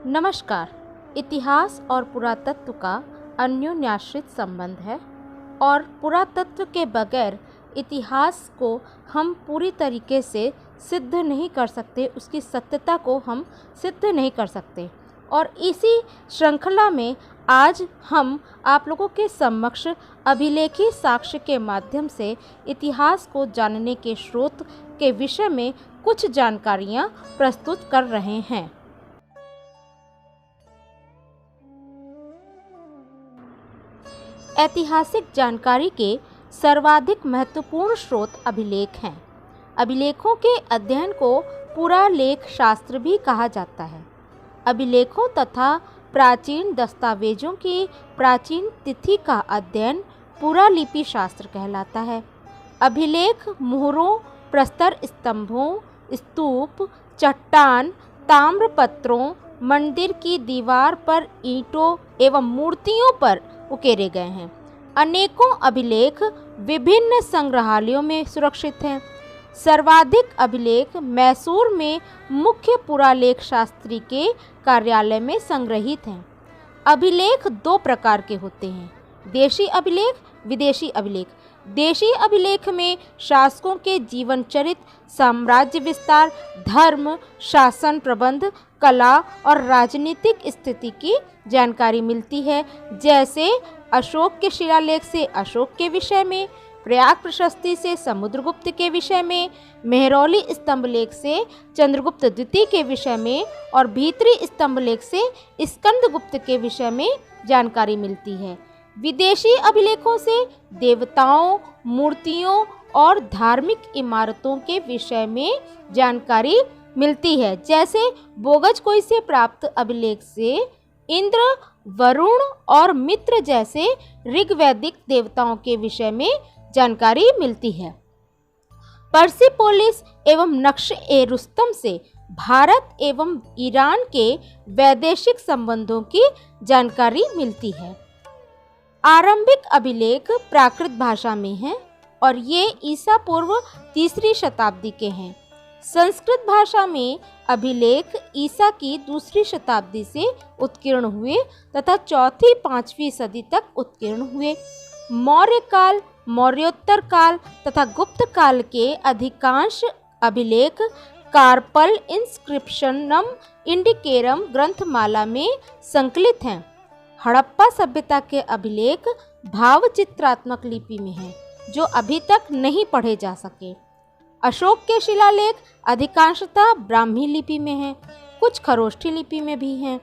नमस्कार। इतिहास और पुरातत्व का अन्योन्याश्रित संबंध है और पुरातत्व के बगैर इतिहास को हम पूरी तरीके से सिद्ध नहीं कर सकते, उसकी सत्यता को हम सिद्ध नहीं कर सकते। और इसी श्रृंखला में आज हम आप लोगों के समक्ष अभिलेखी साक्ष्य के माध्यम से इतिहास को जानने के स्रोत के विषय में कुछ जानकारियाँ प्रस्तुत कर रहे हैं। ऐतिहासिक जानकारी के सर्वाधिक महत्वपूर्ण स्रोत अभिलेख हैं। अभिलेखों के अध्ययन को पुरालेख शास्त्र भी कहा जाता है। अभिलेखों तथा प्राचीन दस्तावेजों की प्राचीन तिथि का अध्ययन पुरालिपि शास्त्र कहलाता है। अभिलेख मोहरों, प्रस्तर स्तंभों, स्तूप, चट्टान, ताम्रपत्रों, मंदिर की दीवार पर ईंटों एवं मूर्तियों पर उकेरे गए हैं। अनेकों अभिलेख विभिन्न संग्रहालयों में सुरक्षित हैं। सर्वाधिक अभिलेख मैसूर में मुख्य पुरालेख शास्त्री के कार्यालय में संग्रहित हैं। अभिलेख दो प्रकार के होते हैं, देशी अभिलेख, विदेशी अभिलेख। देशी अभिलेख में शासकों के जीवन चरित्र, साम्राज्य विस्तार, धर्म, शासन प्रबंध, कला और राजनीतिक स्थिति की जानकारी मिलती है। जैसे अशोक के शिलालेख से अशोक के विषय में, प्रयाग प्रशस्ति से समुद्रगुप्त के विषय में, मेहरौली स्तंभलेख से चंद्रगुप्त द्वितीय के विषय में और भीतरी स्तंभलेख से स्कंदगुप्त के विषय में जानकारी मिलती है। विदेशी अभिलेखों से देवताओं, मूर्तियों और धार्मिक इमारतों के विषय में जानकारी मिलती है। जैसे बोगजकोई से प्राप्त अभिलेख से इंद्र, वरुण और मित्र जैसे ऋग्वैदिक देवताओं के विषय में जानकारी मिलती है। पर्सिपोलिस एवं नक्श-ए-रुस्तम से भारत एवं ईरान के वैदेशिक संबंधों की जानकारी मिलती है। आरंभिक अभिलेख प्राकृत भाषा में हैं और ये ईसा पूर्व 3री शताब्दी के हैं। संस्कृत भाषा में अभिलेख ईसा की 2री शताब्दी से उत्कीर्ण हुए तथा 4वीं-5वीं सदी तक उत्कीर्ण हुए। मौर्य काल, मौर्योत्तर काल तथा गुप्त काल के अधिकांश अभिलेख कार्पल इंस्क्रिप्शनम इंडिकेरम ग्रंथमाला में संकलित हैं। हड़प्पा सभ्यता के अभिलेख भावचित्रात्मक लिपि में हैं, जो अभी तक नहीं पढ़े जा सके। अशोक के शिलालेख अधिकांशतः ब्राह्मी लिपि में हैं, कुछ खरोष्ठी लिपि में भी हैं।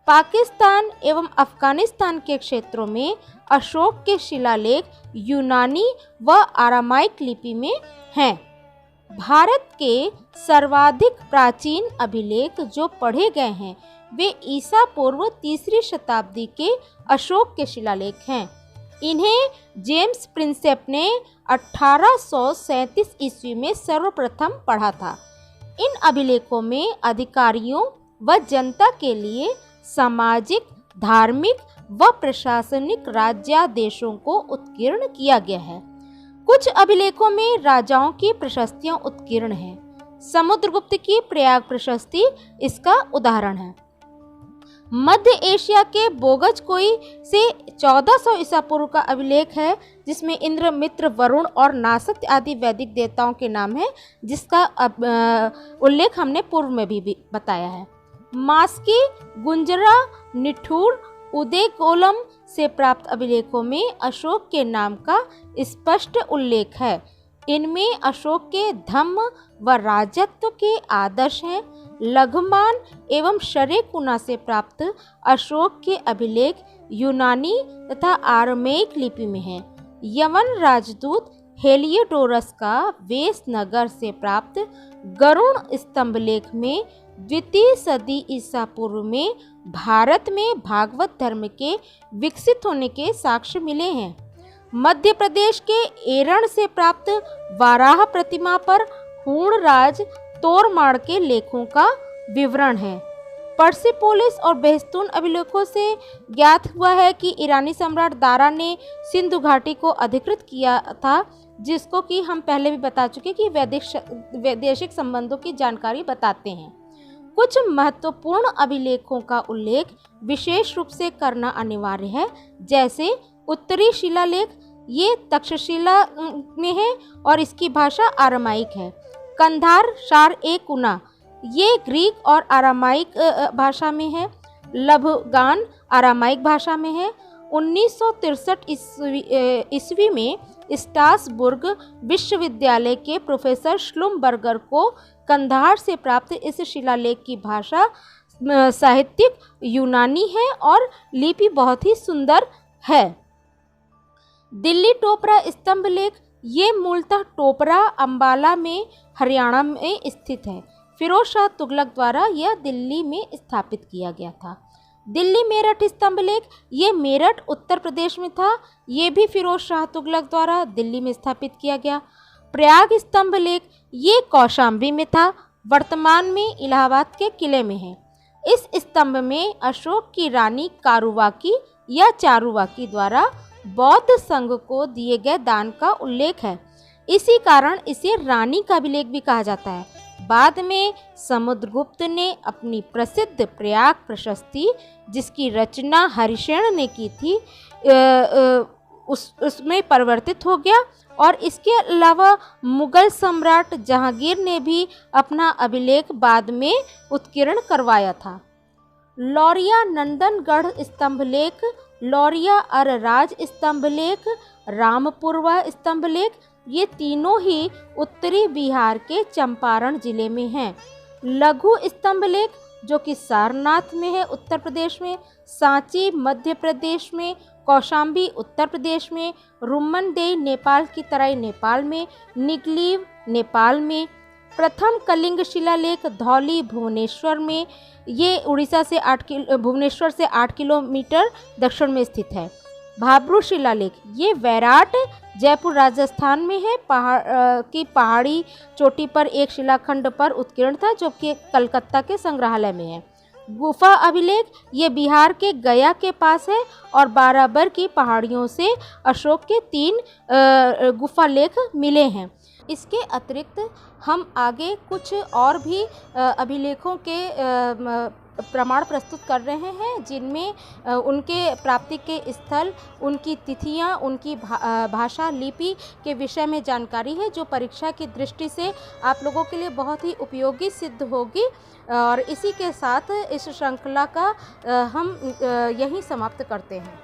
पाकिस्तान एवं अफगानिस्तान के क्षेत्रों में अशोक के शिलालेख यूनानी व आरामाइक लिपि में हैं। भारत के सर्वाधिक प्राचीन अभिलेख जो पढ़े गए हैं वे ईसा पूर्व 3री शताब्दी के अशोक के शिलालेख हैं। इन्हें जेम्स प्रिंसेप ने 1837 ईस्वी में सर्वप्रथम पढ़ा था। इन अभिलेखों में अधिकारियों व जनता के लिए सामाजिक, धार्मिक व प्रशासनिक राज्यादेशों को उत्कीर्ण किया गया है। कुछ अभिलेखों में राजाओं की प्रशस्तियां उत्कीर्ण हैं। समुद्रगुप्त की प्रयाग प्रशस्ति इसका उदाहरण है। मध्य एशिया के बोगजकोई से 1400 ईसा पूर्व का अभिलेख है, जिसमें इंद्र, मित्र, वरुण और नासत आदि वैदिक देवताओं के नाम है, जिसका उल्लेख हमने पूर्व में भी बताया है। मास्की, गुंजरा, निठूर, उदेकोलम से प्राप्त अभिलेखों में अशोक के नाम का स्पष्ट उल्लेख है। इनमें अशोक के धम्म व राजत्व के आदर्श हैं। लघुमान एवं शरेकुना से प्राप्त अशोक के अभिलेख यूनानी तथा आरमेइक लिपि में हैं। यवन राजदूत हेलियोडोरस का वेस नगर से प्राप्त गरुण स्तंभलेख में 2वीं सदी ईसा पूर्व में भारत में भागवत धर्म के विकसित होने के साक्ष्य मिले हैं। मध्य प्रदेश के एरण से प्राप्त वाराह प्रतिमा पर हूणराज तोरमाड़ के लेखों का विवरण है। पर्सिपोलिस और बेहस्तून अभिलेखों से ज्ञात हुआ है कि ईरानी सम्राट दारा ने सिंधु घाटी को अधिकृत किया था, जिसको कि हम पहले भी बता चुके कि वैदेशिक संबंधों की जानकारी बताते हैं। कुछ महत्वपूर्ण अभिलेखों का उल्लेख विशेष रूप से करना अनिवार्य है, जैसे उत्तरी शिलालेख, ये तक्षशिला में है और इसकी भाषा आरामाइक है। कंधार शार ए कुना, ये ग्रीक और आरामाइक भाषा में है। लभगान आरामाइक भाषा में है। 1963 ईस्वी में स्ट्रासबुर्ग विश्वविद्यालय के प्रोफेसर श्लुमबर्गर को कंधार से प्राप्त इस शिलालेख की भाषा साहित्यिक यूनानी है और लिपि बहुत ही सुंदर है। दिल्ली टोपरा स्तंभ लेख, ये मूलतः टोपरा अंबाला में हरियाणा में स्थित है। फिरोज शाह तुगलक द्वारा यह दिल्ली में स्थापित किया गया था। दिल्ली मेरठ स्तंभ लेख, ये मेरठ उत्तर प्रदेश में था। ये भी फिरोज शाह तुगलक द्वारा दिल्ली में स्थापित किया गया। प्रयाग स्तंभ लेख, ये कौशाम्बी में था, वर्तमान में इलाहाबाद के किले में है। इस स्तंभ में अशोक की रानी कारुवाकी या चारुवाकी द्वारा बौद्ध संघ को दिए गए दान का उल्लेख है। इसी कारण इसे रानी का अभिलेख भी कहा जाता है। बाद में समुद्रगुप्त ने अपनी प्रसिद्ध प्रयाग प्रशस्ति, जिसकी रचना हरिशेन ने की थी, उसमें परिवर्तित हो गया और इसके अलावा मुगल सम्राट जहांगीर ने भी अपना अभिलेख बाद में उत्कीर्ण करवाया था। लौरिया नंदनगढ़ स्तंभ लेख, लौरिया अरराज स्तंभ लेख, रामपुरवा स्तंभ लेख, ये तीनों ही उत्तरी बिहार के चंपारण जिले में हैं। लघु स्तंभ लेख, जो कि सारनाथ में है उत्तर प्रदेश में, सांची मध्य प्रदेश में, कौशाम्बी उत्तर प्रदेश में, रुम्मनदेई नेपाल की तराई नेपाल में, निगलीव नेपाल में। प्रथम कलिंग शिलालेख धौली भुवनेश्वर में, ये उड़ीसा से भुवनेश्वर से 8 किलोमीटर दक्षिण में स्थित है। भाब्रू शिलालेख, ये वैराट जयपुर राजस्थान में है। पहाड़ी चोटी पर एक शिलाखंड पर उत्कीर्ण था, जो कि कलकत्ता के संग्रहालय में है। गुफा अभिलेख, ये बिहार के गया के पास है और बाराबर की पहाड़ियों से अशोक के 3 गुफा लेख मिले हैं। इसके अतिरिक्त हम आगे कुछ और भी अभिलेखों के प्रमाण प्रस्तुत कर रहे हैं, जिनमें उनके प्राप्ति के स्थल, उनकी तिथियां, उनकी भाषा लिपि के विषय में जानकारी है, जो परीक्षा की दृष्टि से आप लोगों के लिए बहुत ही उपयोगी सिद्ध होगी। और इसी के साथ इस श्रृंखला का हम यहीं समाप्त करते हैं।